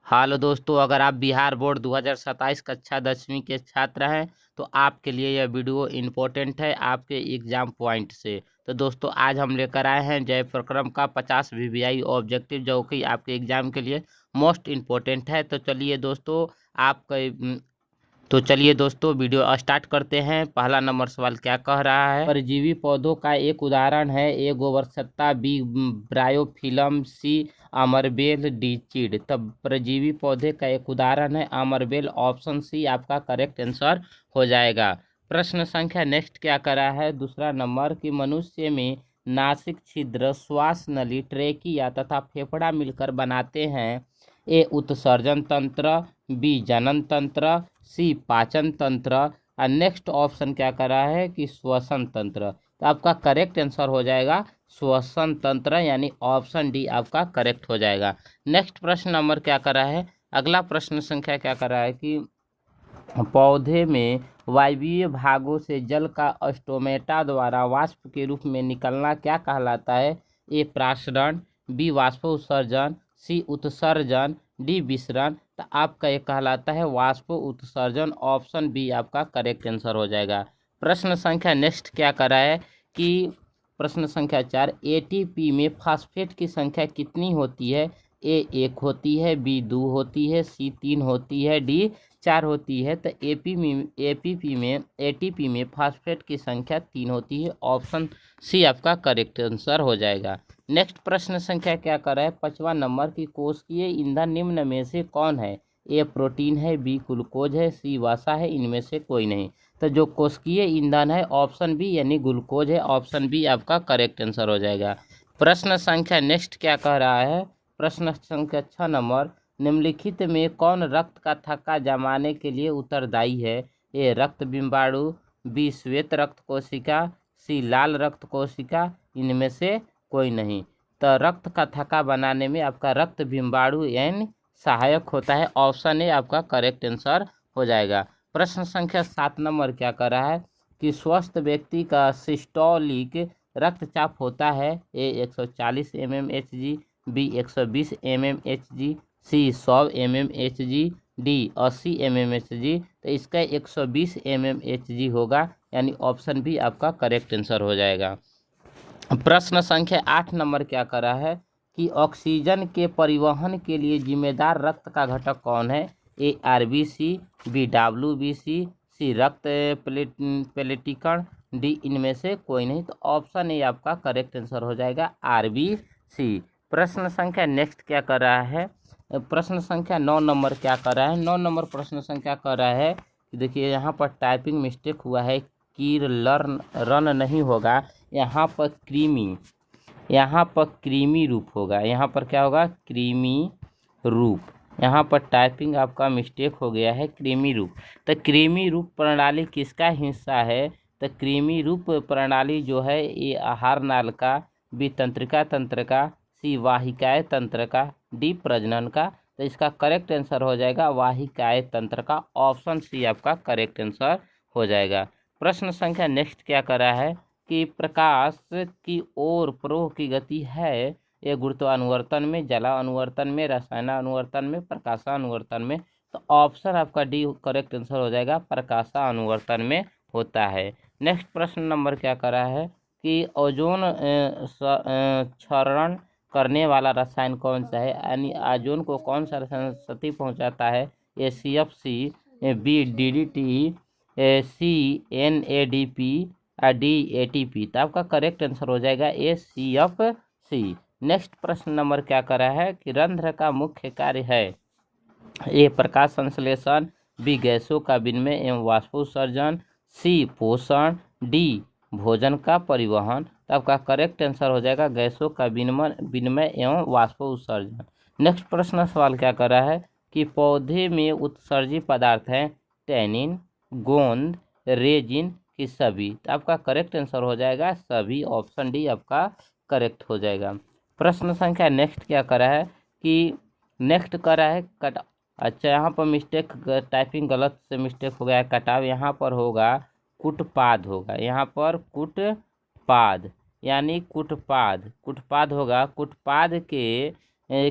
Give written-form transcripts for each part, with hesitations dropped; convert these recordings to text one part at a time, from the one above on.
हालो दोस्तों, अगर आप बिहार बोर्ड 2027 कक्षा 10वीं के छात्र हैं तो आपके लिए यह वीडियो इम्पोर्टेंट है आपके एग्जाम पॉइंट से। तो दोस्तों, आज हम लेकर आए हैं जय प्रक्रम का 50 वीवीआई ऑब्जेक्टिव, जो कि आपके एग्जाम के लिए मोस्ट इम्पोर्टेंट है। चलिए दोस्तों वीडियो स्टार्ट करते हैं। पहला नंबर सवाल क्या कह रहा है? परजीवी पौधों का एक उदाहरण है ए गोवरछत्ता, बी ब्रायोफिलम, सी अमरबेल, डी चीड़। तब परजीवी पौधे का एक उदाहरण है अमरबेल, ऑप्शन सी आपका करेक्ट आंसर हो जाएगा। प्रश्न संख्या नेक्स्ट क्या करा है? दूसरा नंबर कि मनुष्य में नासिक छिद्र, श्वास नली, ट्रेकिया तथा फेफड़ा मिलकर बनाते हैं ए उत्सर्जन तंत्र, बी जनन तंत्र, सी पाचन तंत्र और नेक्स्ट ऑप्शन क्या कर रहा है कि श्वसन तंत्र। तो आपका करेक्ट आंसर हो जाएगा श्वसन तंत्र, यानी ऑप्शन डी आपका करेक्ट हो जाएगा। नेक्स्ट प्रश्न नंबर क्या कर रहा है? अगला प्रश्न संख्या क्या कर रहा है कि पौधे में वायवीय भागों से जल का स्टोमेटा द्वारा वाष्प के रूप में निकलना क्या कहलाता है? ए प्रासरण, बी वाष्पोत्सर्जन, सी उत्सर्जन, डी विसरण। तो आपका ये कहलाता है वाष्प उत्सर्जन, ऑप्शन बी आपका करेक्ट आंसर हो जाएगा। प्रश्न संख्या नेक्स्ट क्या कर रहा है कि प्रश्न संख्या 4, एटीपी में फास्फेट की संख्या कितनी होती है? ए 1 होती है, बी 2 होती है, सी 3 होती है, डी 4 होती है। तो एटीपी में फास्फेट की संख्या 3 होती है, ऑप्शन सी आपका करेक्ट आंसर हो जाएगा। नेक्स्ट प्रश्न संख्या क्या कर रहा है? 5वां नंबर की कोशिकीय ईंधन निम्न में से कौन है? ए प्रोटीन है, बी ग्लूकोज है, सी वसा है, इनमें से कोई नहीं। तो जो कोशिकीय ईंधन है ऑप्शन बी यानी ग्लूकोज है, ऑप्शन बी आपका करेक्ट आंसर हो जाएगा। प्रश्न संख्या नेक्स्ट क्या कह रहा है? प्रश्न संख्या 6 नंबर, निम्नलिखित में कौन रक्त का थक्का जमाने के लिए उत्तरदायी है? ए रक्त बिंबाणु, बी श्वेत रक्त कोशिका, सी लाल रक्त कोशिका, इनमें से कोई नहीं। तो रक्त का थक्का बनाने में आपका रक्त बिंबाणु यानी सहायक होता है, ऑप्शन ए आपका करेक्ट आंसर हो जाएगा। प्रश्न संख्या 7 नंबर क्या कर रहा है कि स्वस्थ व्यक्ति का सिस्टोलिक रक्तचाप होता है? ए 140 mmHg, बी 120 mmHg, सी 100 mmHg, डी 80 mmHg। तो इसका 120 mmHg होगा, यानी ऑप्शन बी आपका करेक्ट आंसर हो जाएगा। प्रश्न संख्या 8 नंबर क्या कर रहा है कि ऑक्सीजन के परिवहन के लिए जिम्मेदार रक्त का घटक कौन है? ए आरबीसी, बी डब्ल्यूबीसी, सी रक्त प्लेटिकण, डी इनमें से कोई नहीं। तो ऑप्शन ए आपका करेक्ट आंसर हो जाएगा आरबीसी। प्रश्न संख्या नेक्स्ट क्या कर रहा है? प्रश्न संख्या 9 नंबर क्या कर रहा है? 9 नंबर प्रश्न संख्या कर रहा है कि देखिए यहाँ पर टाइपिंग मिस्टेक हुआ है, कीर लर्न रन नहीं होगा, यहाँ पर क्रीमी रूप होगा। यहाँ पर क्या होगा? क्रीमी रूप। यहाँ पर टाइपिंग आपका मिस्टेक हो गया है, क्रीमी रूप। तो क्रीमी रूप प्रणाली किसका हिस्सा है? तो क्रीमी रूप प्रणाली जो है ये आहार नाल का, बी तंत्रिका तंत्र का, सी वाहिकाय तंत्र का, डी प्रजनन का। तो इसका करेक्ट आंसर हो जाएगा वाहिकाय तंत्र का, ऑप्शन सी आपका करेक्ट आंसर हो जाएगा। प्रश्न संख्या नेक्स्ट क्या कर रहा है कि प्रकाश की ओर प्रवाह की गति है? ये गुरुत्वानुवर्तन में, जलानुवर्तन में, रसायनानुवर्तन में, प्रकाशानुवर्तन में। तो ऑप्शन आपका डी करेक्ट आंसर हो जाएगा, प्रकाशानुवर्तन में होता है। नेक्स्ट प्रश्न नंबर क्या कर रहा है कि ओजोन क्षरण करने वाला रसायन कौन सा है? यानी ओजोन को कौन सा रसायन क्षति पहुंचाता है? ए CFC, बी DDT, सी NADP, डी ATP। तो आपका करेक्ट आंसर हो जाएगा ए CFC। नेक्स्ट प्रश्न नंबर क्या कर रहा है कि रंध्र का मुख्य कार्य है? ए प्रकाश संश्लेषण, बी गैसों का विनिमय एवं वाष्पोत्सर्जन, सी पोषण, डी भोजन का परिवहन। तो आपका करेक्ट आंसर हो जाएगा गैसों का विनिमय एवं वाष्पोत्सर्जन। नेक्स्ट प्रश्न सवाल क्या कर रहा है कि पौधे में उत्सर्जी पदार्थ हैं टैनिन, गोंद, रेजिन की सभी। तो आपका करेक्ट आंसर हो जाएगा सभी, ऑप्शन डी आपका करेक्ट हो जाएगा। प्रश्न संख्या नेक्स्ट क्या कर रहा है कि नेक्स्ट कर रहा है कट। अच्छा, यहाँ पर मिस्टेक, टाइपिंग गलत से मिस्टेक हो गया है, कटाव यहाँ पर होगा कुटपाद होगा, यहाँ पर कुटपाद यानी कुटपाद होगा। कुटपाद के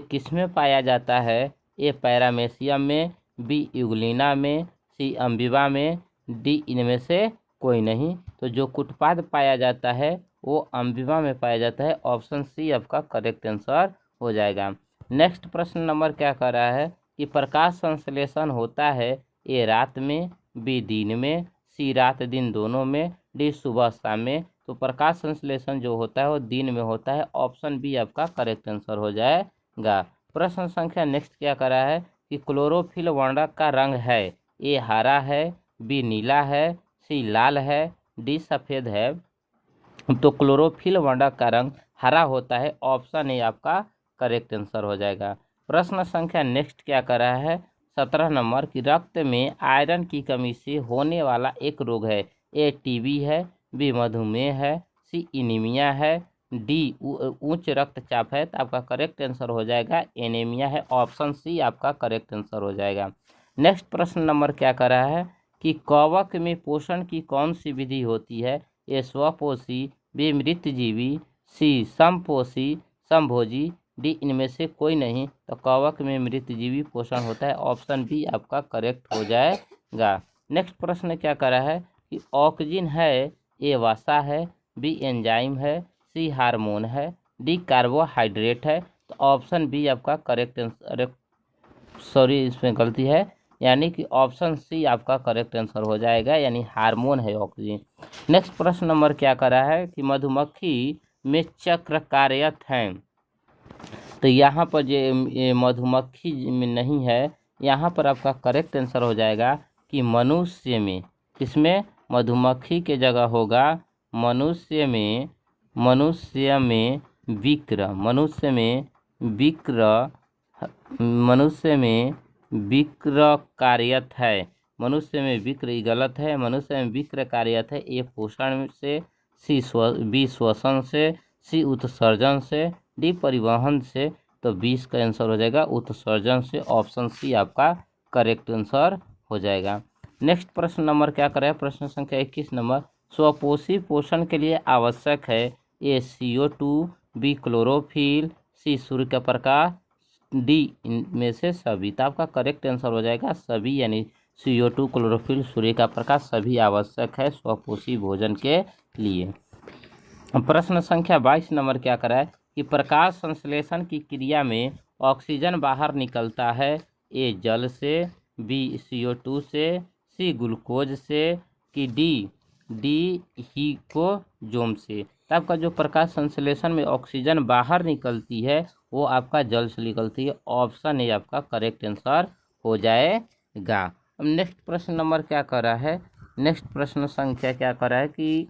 किस में पाया जाता है? ए पैरामेशियम में, बी यूग्लिना में, सी अम्बिवा में, डी इनमें से कोई नहीं। तो जो कुटपाद पाया जाता है वो अम्बिवा में पाया जाता है। ऑप्शन सी आपका करेक्ट आंसर हो जाएगा। नेक्स्ट प्रश्न नंबर क्या कर रहा है कि प्रकाश संश्लेषण होता है ए रात में, बी दिन में, सी रात दिन दोनों में, डी सुबह शाम में। तो प्रकाश संश्लेषण जो होता है वो दिन में होता है। ऑप्शन बी आपका करेक्ट आंसर हो जाएगा। प्रश्न संख्या नेक्स्ट क्या कर रहा है कि क्लोरोफिल वर्णक का रंग है ए हरा है, बी नीला है, सी लाल है, डी सफ़ेद है। तो क्लोरोफिल वर्णक का रंग हरा होता है। ऑप्शन ए आपका करेक्ट आंसर हो जाएगा। प्रश्न संख्या नेक्स्ट क्या कर रहा है 17 नंबर की रक्त में आयरन की कमी से होने वाला एक रोग है ए टीबी है, बी मधुमेह है, सी एनीमिया है, डी उच्च रक्तचाप है। तो आपका करेक्ट आंसर हो जाएगा एनीमिया है। ऑप्शन सी आपका करेक्ट आंसर हो जाएगा। नेक्स्ट प्रश्न नंबर क्या कर रहा है कि कवक में पोषण की कौन सी विधि होती है ए स्वपोषी, बी मृतजीवी, सी समपोषी, समभोजी, डी इनमें से कोई नहीं। तो कवक में मृतजीवी पोषण होता है। ऑप्शन बी आपका करेक्ट हो जाएगा। नेक्स्ट प्रश्न क्या कर रहा है कि ऑक्सीजन है ए वसा है, बी एंजाइम है, सी हार्मोन है, डी कार्बोहाइड्रेट है। तो ऑप्शन बी आपका करेक्ट आंसर, सॉरी इसमें गलती है, यानी कि ऑप्शन सी आपका करेक्ट आंसर हो जाएगा, यानी हार्मोन है ऑक्सीजन। नेक्स्ट प्रश्न नंबर क्या कर रहा है कि मधुमक्खी में चक्र कार्यरत हैं। तो यहाँ पर जो मधुमक्खी में नहीं है, यहाँ पर आपका करेक्ट आंसर हो जाएगा कि मनुष्य में, किसमें, मधुमक्खी के जगह होगा मनुष्य में, मनुष्य में विक्र, मनुष्य में विक्र, मनुष्य में विक्र कार्यरत है। मनुष्य में विक्र गलत है, मनुष्य में विक्र कार्यरत है। ए पोषण से, बी श्वसन से, सी उत्सर्जन से, डी परिवहन से। तो 20 का आंसर हो जाएगा उत्सर्जन से। ऑप्शन सी आपका करेक्ट आंसर हो जाएगा। नेक्स्ट प्रश्न नंबर क्या करें प्रश्न संख्या 21 नंबर स्वपोषी पोषण के लिए आवश्यक है ए CO2, बी क्लोरोफिल, सी सूर्य का प्रकाश, डी इनमें से सभी। तो आपका करेक्ट आंसर हो जाएगा सभी, यानी CO2, क्लोरोफिल, सूर्य का प्रकाश सभी आवश्यक है स्वपोषी भोजन के लिए। प्रश्न संख्या 22 नंबर क्या करा है कि प्रकाश संश्लेषण की क्रिया में ऑक्सीजन बाहर निकलता है ए जल से, बी CO2 से, सी ग्लूकोज से, कि डी हीकोजोम से। तो आपका जो प्रकाश संश्लेषण में ऑक्सीजन बाहर निकलती है वो आपका जल से निकलती है। ऑप्शन ए आपका करेक्ट आंसर हो जाएगा। अब नेक्स्ट प्रश्न नंबर क्या कर रहा है, नेक्स्ट प्रश्न संख्या क्या कर रहा है कि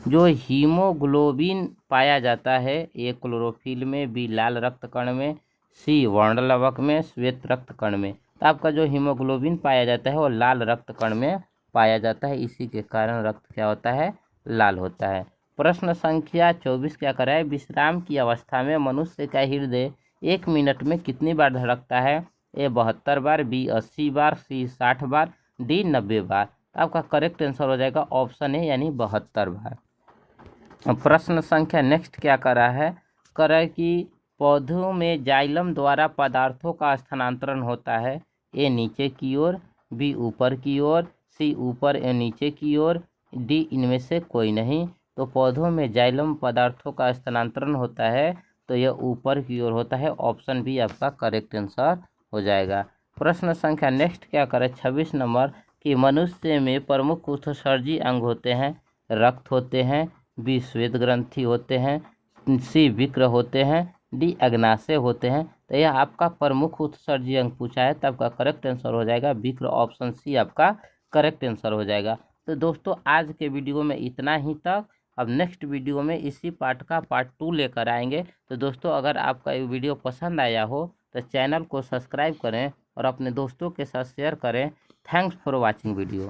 जो हीमोग्लोबिन पाया जाता है ए क्लोरोफिल में, बी लाल रक्त कण में, सी वर्णलवक में, श्वेत रक्त कण में। तो आपका जो हीमोग्लोबिन पाया जाता है वो लाल रक्त कण में पाया जाता है, इसी के कारण रक्त क्या होता है, लाल होता है। प्रश्न संख्या 24 क्या कर रहा है विश्राम की अवस्था में मनुष्य का हृदय 1 मिनट में कितनी बार धड़कता है ए 72 बार, बी 80 बार, सी 60 बार, डी 90 बार। तो आपका करेक्ट आंसर हो जाएगा ऑप्शन ए, यानी 72 बार। प्रश्न संख्या नेक्स्ट क्या कर रहा है कि पौधों में जाइलम द्वारा पदार्थों का स्थानांतरण होता है ए नीचे की ओर, बी ऊपर की ओर, सी ऊपर या नीचे की ओर, डी इनमें से कोई नहीं। तो पौधों में जाइलम पदार्थों का स्थानांतरण होता है तो यह ऊपर की ओर होता है। ऑप्शन बी आपका करेक्ट आंसर हो जाएगा। प्रश्न संख्या नेक्स्ट क्या करें 26 नंबर कि मनुष्य में प्रमुख उत्सर्जी अंग होते हैं रक्त होते हैं, बी श्वेत ग्रंथि होते हैं, सी विक्र होते हैं, डी अग्नाशय होते हैं। तो यह आपका प्रमुख उत्सर्जी अंग पूछा है तो आपका करेक्ट आंसर हो जाएगा विक्र। ऑप्शन सी आपका करेक्ट आंसर हो जाएगा। तो दोस्तों आज के वीडियो में इतना ही तक। अब नेक्स्ट वीडियो में इसी पार्ट का पार्ट 2 लेकर आएंगे। तो दोस्तों अगर आपका ये वीडियो पसंद आया हो तो चैनल को सब्सक्राइब करें और अपने दोस्तों के साथ शेयर करें। Thanks for watching video.